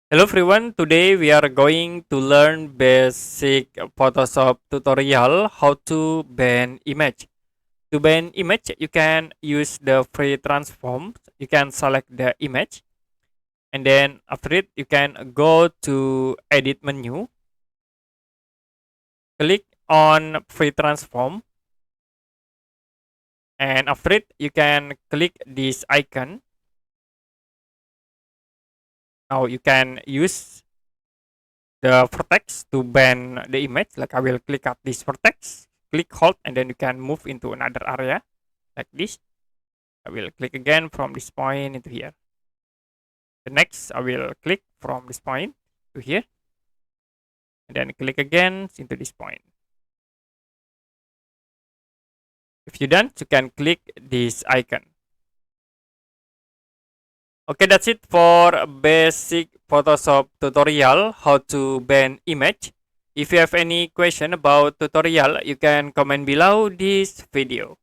Hello everyone, today we are going to learn basic Photoshop tutorial how to bend image. To bend image, you can use the free transform. You can select the image and then after it you can go to edit menu, click on free transform, and after it you can click this icon. Now you can use the vertex to bend the image. Like I will click at this vertex, click hold, and then you can move into another area like this. I will click again from this point into here. The next I will click from this point to here, and then click again into this point. If you're done, you can click this icon. Okay, that's it for basic Photoshop tutorial how to bend image. If you have any question about tutorial, you can comment below this video.